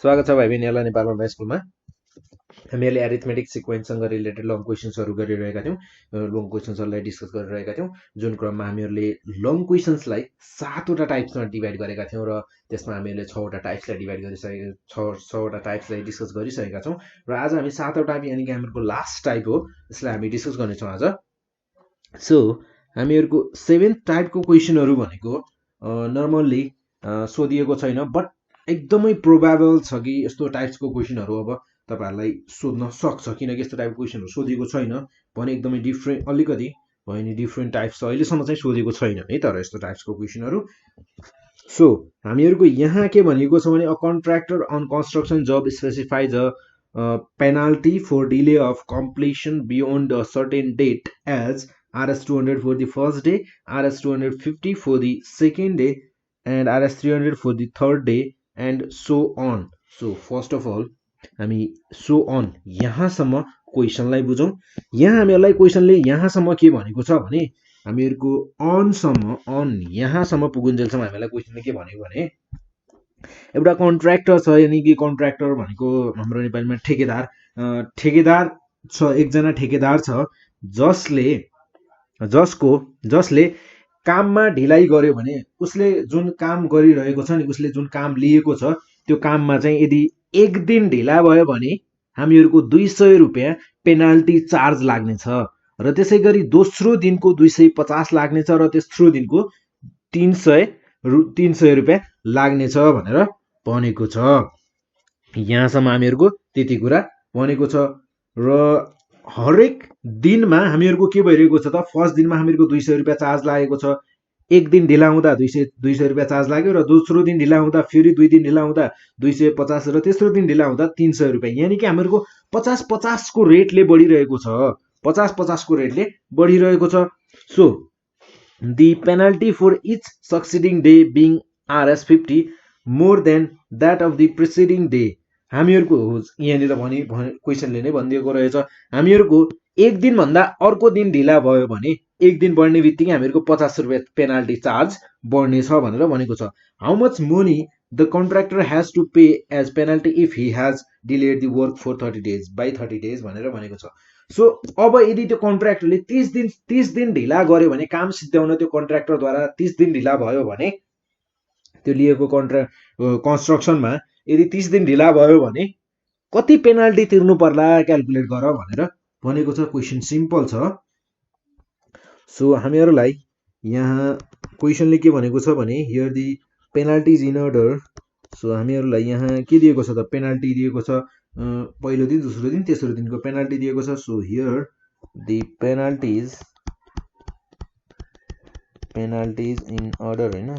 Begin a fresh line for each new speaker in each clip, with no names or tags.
स्वागत छ भाइ बहिनीहरूलाई नेपाल अनलाइन स्कुलमा। हामीहरूले एरिथमेटिक सिक्वेन्ससँग रिलेटेड लङ क्वेसन्सहरू गरिरहेका थियौँ। लङ क्वेसन्सहरूलाई डिस्कस गरिरहेका थियौँ, जुन क्रममा हामीहरूले लङ क्वेसन्सलाई 7वटा टाइप्समा डिभाइड गरेका थियौँ र त्यसमा हामीहरूले 6वटा टाइप्सलाई डिभाइड गरिसकेका 6वटा टाइप्सलाई डिस्कस गरिसकेका छौँ र आज हामी 7औं टाइप यानि कि हाम्रो लास्ट टाइप हो, यसलाई हामी डिस्कस गर्नेछौँ आज। सो हामीहरूको 7th टाइपको क्वेसनहरू भनेको नर्मल्ली सोधिएको छैन, बट एकदमै प्रोबेबल छ कि यस्तो टाइप्सको क्वेसनहरू अब तपाईहरुलाई सोध्न सक्छ, किनकि यस्तो टाइपको क्वेसनहरू सोधिएको छैन भने एकदमै डिफ्रेन्ट अलिकति भयो नि डिफ्रेन्ट टाइप्स छ, अहिलेसम्म चाहिँ सोधिएको छैन है तर यस्तो टाइप्सको क्वेसनहरू। सो हामीहरूको यहाँ के भनेको छ भने a contractor on construction job specifies a penalty for delay of completion beyond a certain date as RS200 for the first day, RS250 for the second day, and RS300 for the third day, and so on. So first of all हामी so on यहाँसम्म क्वेसनलाई बुझौँ। यहाँ हामीहरूलाई क्वेसनले यहाँसम्म के भनेको छ भने हामीहरूको अन यहाँसम्म पुगुन्जेलसम्म हामीलाई क्वेसनले के भनेको भने एउटा कन्ट्र्याक्टर छ, यानि कि कन्ट्र्याक्टर भनेको हाम्रो नेपालीमा ठेकेदार। ठेकेदार छ, एकजना ठेकेदार छ जसले काममा ढिलाइ गर्यो भने उसले जुन काम गरिरहेको छ नि, उसले जुन काम लिएको छ त्यो काममा चाहिँ यदि एक दिन ढिला भयो भने हामीहरूको 200 रुपियाँ पेनाल्टी चार्ज लाग्नेछ र त्यसै गरी दोस्रो दिनको 250 लाग्नेछ र तेस्रो दिनको 300 रुपियाँ लाग्नेछ भनेर भनेको छ। यहाँसम्म हामीहरूको त्यति कुरा भनेको छ र हरेक दिनमा हामीहरूको के भइरहेको छ त, फर्स्ट दिनमा हामीहरूको 200 रुपियाँ चार्ज लागेको छ, एक दिन ढिला हुँदा 200 रुपियाँ चार्ज लाग्यो र दोस्रो दिन ढिला हुँदा फेरि 2 दिन ढिला हुँदा 250 र तेस्रो दिन ढिला हुँदा 300 रुपियाँ, यानि कि हामीहरूको 50-50 को रेटले बढिरहेको छ, 50-50 को रेटले बढिरहेको छ। So the penalty for each succeeding day being RS50 more than that of the preceding day। हामीहरूको यहाँनिर भनि क्वेसनले नै भनिदिएको रहेछ हामीहरूको एक दिन भन्दा अर्को दिन ढिला भयो भने एक दिन बढ्ने बित्तिकै हामीहरूको 50 रुपियाँ पेनाल्टी चार्ज बढ्नेछ भनेर भनेको छ। How much money the contractor has to pay as penalty if he has delayed the work for 30 days by 30 days भनेर भनेको छ। सो अब यदि त्यो कन्ट्र्याक्टरले 30 दिन ढिला गर्यो भने, काम सिद्ध्याउन त्यो कन्ट्र्याक्टरद्वारा 30 दिन ढिला भयो भने, त्यो लिएको कन्स्ट्रक्सनमा यदि 30 दिन ढिला भयो भने कति पेनाल्टी तिर्नु पर्ला क्याल्कुलेट गर भनेर भनेको छ। क्वेसन सिम्पल छ। सो हामीहरूलाई यहाँ क्वेसनले के भनेको छ भने here the penalties in order. So हामीहरूलाई यहाँ के दिएको छ त, पेनाल्टी दिएको छ, पहिलो दिन, दोस्रो दिन, तेस्रो दिनको पेनाल्टी दिएको छ। So here the penalties in order हैन,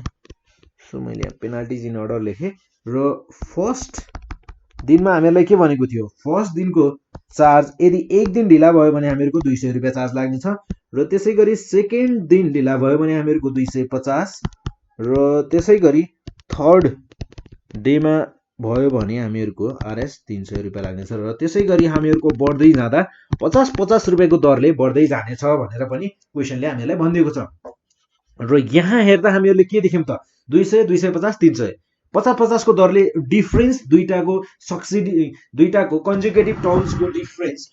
सो मैले पेनाल्टिज इन अर्डर लेखेँ र फर्स्ट दिनमा हामीहरूलाई के भनेको थियो, फर्स्ट दिनको चार्ज यदि एक दिन ढिला भयो भने हामीहरूको 200 रुपियाँ चार्ज लाग्नेछ र त्यसै गरी सेकेन्ड दिन ढिला भयो भने हामीहरूको 250 र त्यसै गरी थर्ड डेमा भयो भने हामीहरूको RS 300 रुपियाँ लाग्नेछ र त्यसै गरी हामीहरूको बढ्दै जाँदा 50-50 रुपियाँको दरले बढ्दै जानेछ भनेर पनि क्वेसनले हामीलाई भनिदिएको छ। र यहाँ हेर्दा हामीहरूले के देख्यौँ त, 200, 250, 300, 50-50 को दरले डिफरेन्स दुईटाको कन्जुगेटिभ टर्म्सको डिफरेन्स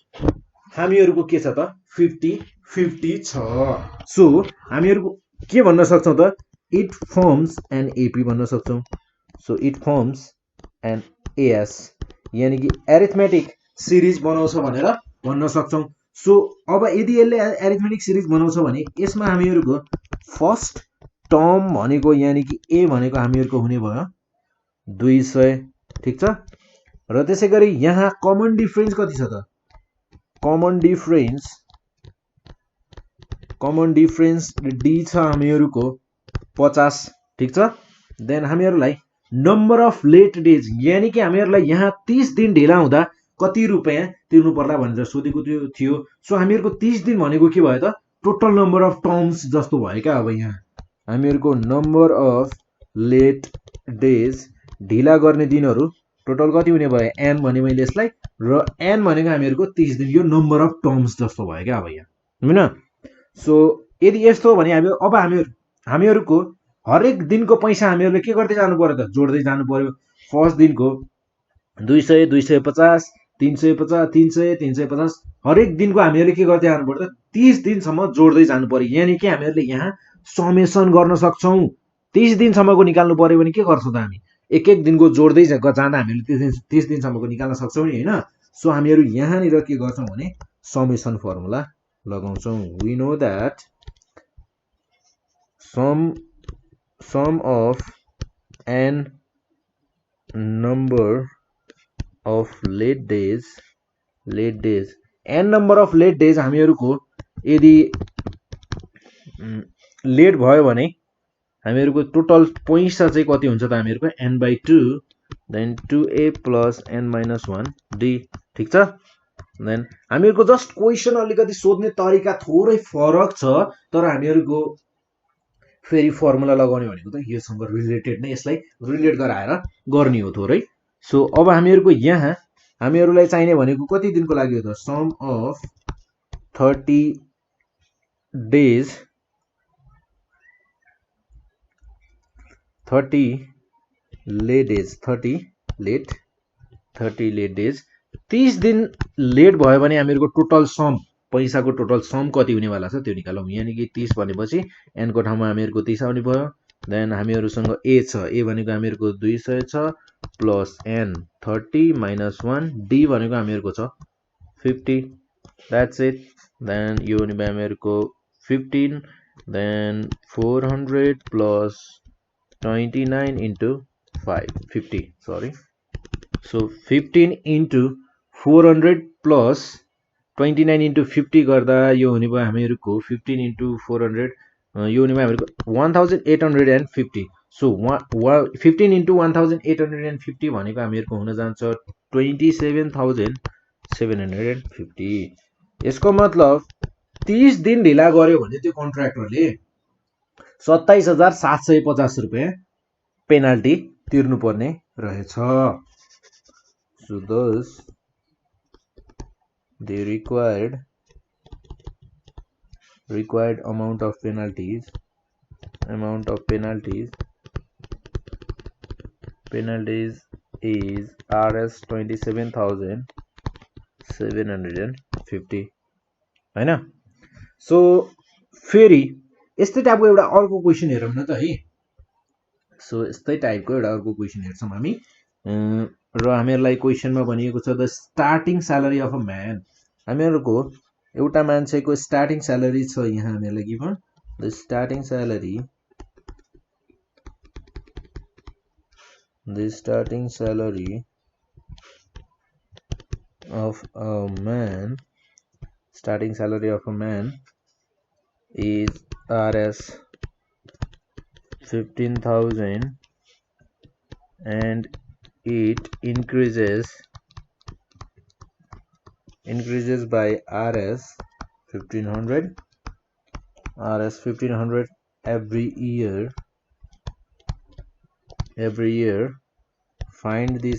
हामीहरूको के छ त 50-50 छ। सो हामीहरूको के भन्न सक्छौँ त, इट फर्म्स एन एपी भन्न सक्छौँ। So it forms an AS यानि कि एरिथमेटिक सिरिज बनाउँछ भनेर भन्न सक्छौँ। सो अब यदि यसले एरिथमेटिक सिरिज बनाउँछ भने यसमा हामीहरूको फर्स्ट टर्म भनेको यानि कि ए भनेको हामीहरूको हुने भयो 200, ठीक छ। र त्यसै गरी यहाँ कमन डिफरेन्स कति छ त, कमन डिफरेन्स डी छ हामीहरूको 50, ठीक छ। देन हामीहरूलाई नम्बर अफ लेट डेज यानि कि हामीहरूलाई यहाँ 30 दिन ढिला हुँदा कति रुपियाँ तिर्नु पर्ला भनेर सोधेको थियो। सो हामीहरूको 30 दिन भनेको के भयो त, टोटल नम्बर अफ टर्म्स जस्तो भयो क्या। अब यहाँ हामीहरूको नम्बर अफ लेट डेज ढिला गर्ने दिनहरू टोटल कति हुने भयो, एन भने मैले यसलाई, र एन भनेको हामीहरूको 30 दिन, यो नम्बर अफ टर्म्स जस्तो भयो क्या अब यहाँ, हैन। सो यदि यस्तो हो भने अब हामीहरूको हरेक दिनको पैसा हामीहरूले के गर्दै जानु पर्यो त, जोड्दै जानु पर्यो। फर्स्ट दिनको 200 250 350 300 350 हरेक दिनको हामीहरूले के गर्दै जानु पर्छ 30 दिनसम्म जोड्दै जानु पर्यो यानि कि हामीहरूले यहाँ समेसन गर्न सक्छौं 30 दिनसम्मको निकाल्नु पर्यो भने के गर्छौं त हामी एक एक दिनको जोड्दै जाँदा हामीले 30 दिनसम्मको निकाल्न सक्छौं नि हैन सो हामीहरू यहाँनिर के गर्छौं भने समेसन फर्मुला लगाउँछौं we know that sum of n number of late days n number of late days हामीहरुको यदि लेट भयो भने हामीहरुको टोटल पैसा चाहिँ कति हुन्छ त हामीहरुको n/2 then 2a plus n minus 1 d ठीक छ then हामीहरुको जस्ट क्वेशन अलिकति सोध्ने तरिका थोरै फरक छ तर हामीहरुको फेरि फर्मुला लगाउने भनेको त योसँग रिलेटेड नै यसलाई रिलेट गराएर गर्ने हो थोरै सो अब हामीहरुको यहाँ हामीहरुलाई चाहिने भनेको कति दिनको लागि हो त some of 30 days 30 late days 30 late days 30 दिन लेट भयो भने हामीहरुको टोटल सम पैसाको टोटल सम कति हुने वाला छ त्यो निकालौं यानी कि 30 भनेपछि n को ठाउँमा हामीहरुको 30 आउने भयो देन हामीहरुसँग a छ a भनेको हामीहरुको 200 छ प्लस n 30 minus 1 d भनेको हामीहरुको छ 50 that's it then यो हुने भयो हामीहरुको 15 then 400 plus 29 into 5 50 sorry so 15 into 400 plus 29 into 50 गर्दा यो हुने भयो हामीहरुको 15 into 400 यो हुने भयो हामीहरुको 1850 सो 15 into 1850 भनेको हामीहरुको हुन जान्छ 27750 यसको मतलब 30 दिन ढिला गर्यो भने त्यो कन्ट्र्याक्टरले 27750 रुपैयाँ पेनाल्टी तिर्नु पर्ने रहेछ so thus the required amount of penalties is Rs 27750 हैन सो फेरि यस्तै टाइपको एउटा अर्को क्वेशन हेरौँ न त है सो यस्तै टाइपको एउटा अर्को क्वेशन हेर्छौं हामी र हामीहरुलाई क्वेशनमा भनिएको छ the starting salary of a man हामीहरुको एउटा मान्छेको स्टार्टिङ स्यालेरी छ यहाँ हामीहरुलाई given the starting salary of a man is Rs 15,000 and it increases by Rs 1500 every year find the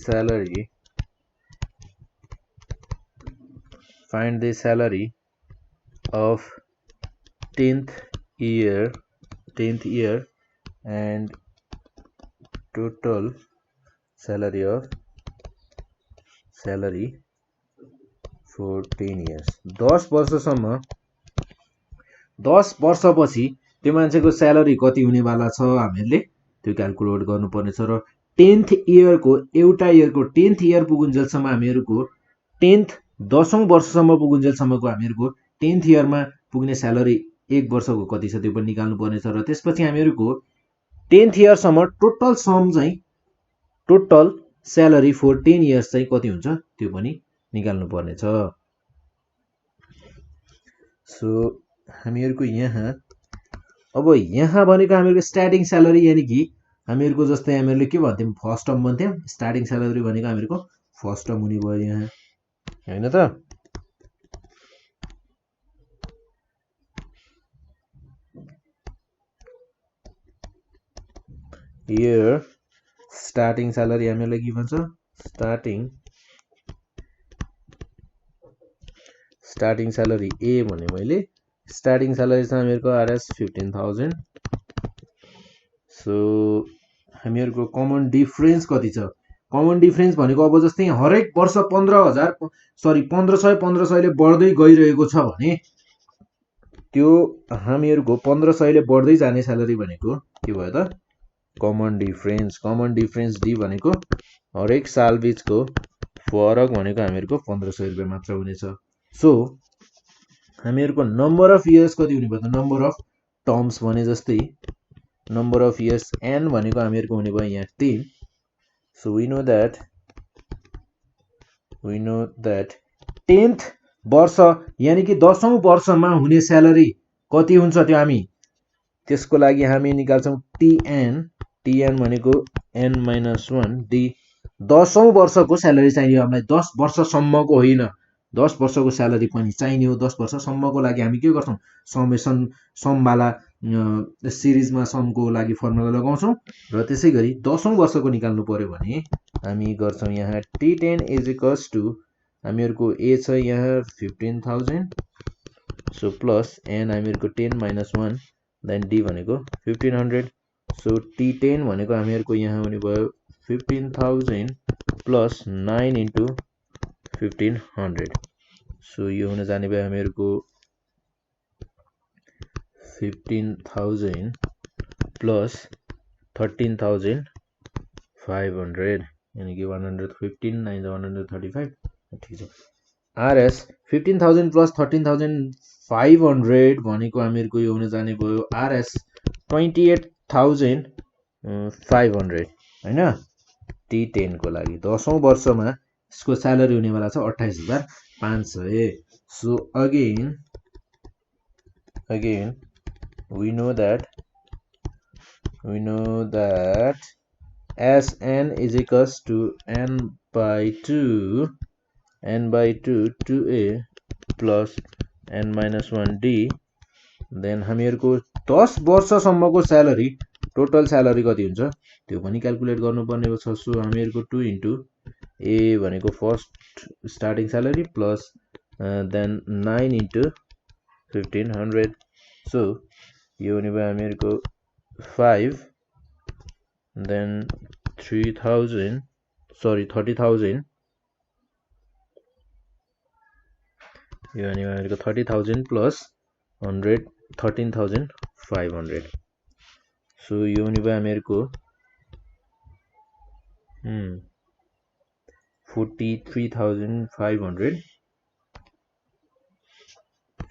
salary of 10th year and total salary for 10 years 10 वर्षपछि त्यो मान्छेको salary कति हुने वाला छ हामीले त्यो क्याल्कुलेट गर्नुपर्ने छ र 10th इयरको एउटा इयरको 10th इयर पुगुन्जेलसम्म हामीहरुको 10th 10औं वर्षसम्म पुगुन्जेलसम्मको हामीहरुको 10th इयरमा पुग्ने स्यालेरी एक वर्षको कति छ त्यो पनि निकाल्नु पर्ने छ र त्यसपछि हामीहरुको 10th इयरसम्म टोटल सम चाहिँ टोटल स्यालेरी फर 10 इयर्स चाहिँ कति हुन्छ त्यो पनि निकाल्नु पर्ने छ सो हामीहरुको यहाँ अब यहाँ भनेको हामीहरुको स्टार्टिङ स्यालेरी यानी कि हामीहरुको जस्तै हामीहरुले के भन्थ्यौं फर्स्ट टर्म भन्थ्यौं स्टार्टिङ स्यालेरी भनेको हामीहरुको फर्स्ट टर्म हुने भयो यहाँ हैन त here starting salary हामीहरुलाई गिभन छ starting salary A भने मैले starting salary छ हामीहरुको Rs 15,000 सो हामीहरुको कमन डिफरेन्स कति छ कमन डिफरेन्स भनेको अब जस्तै हरेक वर्ष 1500 ले बढ्दै गइरहेको छ भने त्यो हामीहरूको 1500 ले बढ्दै जाने स्यालेरी भनेको के भयो त कमन डिफरेन्स डी भनेको हरेक साल बीचको फरक भनेको हामीहरूको 1500 रुपियाँ मात्र हुनेछ। सो हामीहरूको नम्बर अफ इयर्स कति हुने भयो त नम्बर अफ टर्म्स भने जस्तै नम्बर अफ इयर्स एन भनेको हामीहरूको हुने भयो यहाँ 10। So we know that 10th वर्ष यानी कि 10औं वर्षमा हुने स्यालेरी कति हुन्छ त्यो हामी त्यसको लागि हामी निकाल्छौँ टिएन भनेको n-1 डी 10औं वर्षको स्यालेरी चाहियो हामीलाई 10 वर्षसम्मको होइन 10 वर्षको स्यालेरी पनि चाहिने हो 10 वर्षसम्मको लागि हामी के गर्छौँ समवाला सिरिजमा समको लागि फर्मुला लगाउँछौँ र त्यसै गरी 10औं वर्षको निकाल्नु पर्यो भने हामी गर्छौँ यहाँ T10 इज इक्वल्स टु हामीहरूको ए छ यहाँ 15,000 सो प्लस एन हामीहरूको 10-1 देन डी भनेको 1500 सो T10 भनेको हामीहरूको यहाँ हुने भयो 15,000 प्लस 9 इन्टु 1500 सो यो हुन जाने भयो हामीहरूको 15,000 प्लस 13,500 यानी कि 115 9 135 ठीक छ। आरएस 15,000 प्लस 13,500 भनेको हामीहरूको यो हुन जाने भयो आरएस 28,500 हैन T10 को लागि 10औं वर्षमा यसको स्यालेरी हुनेवाला छ 28,500। So again we know that Sn is equals to n by 2 2a plus n-1 d then हामीहरूको 10 वर्षसम्मको स्यालेरी टोटल स्यालेरी कति हुन्छ त्यो पनि क्याल्कुलेट गर्नुपर्ने छ। सो हामीहरूको 2 इन्टु ए भनेको first starting salary plus then 9 into 1500 so यो हुने भयो हामीहरूको 5 देन 30,000 यो हुने भयो हामीहरूको 30,000 प्लस 100 13,500 सो यो हुने भयो हामीहरूको 43,500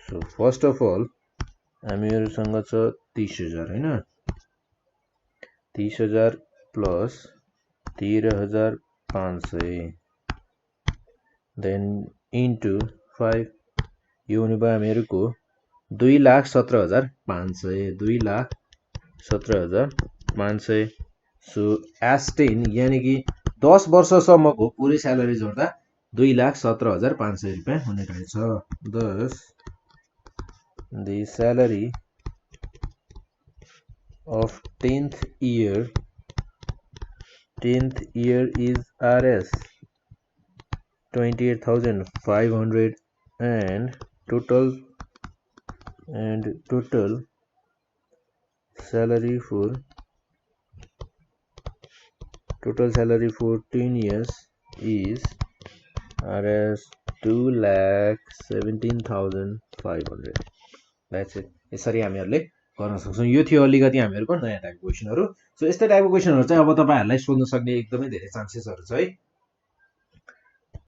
सो फर्स्ट अफ अल हामीहरूसँग छ 30,000 हैन 30,000 प्लस 13,500 देन इन्टु 5 यो हुने भयो हामीहरूको 2,17,500 सो S10 यानी कि 10 वर्षसम्मको पुरै स्यालेरी जोड्दा 2,17,500 रुपैयाँ हुने रहेछ। Thus the salary of 10th year is RS 28,500 and total salary for 10 years is RS 2,17,500 that's it। यसरी हामीहरूले गर्न सक्छौँ। यो थियो अलिकति हामीहरूको नयाँ टाइपको क्वेसनहरू। सो यस्तै टाइपको क्वेसनहरू चाहिँ अब तपाईहरुलाई सोध्न सक्ने एकदमै धेरै चान्सेसहरू छ है।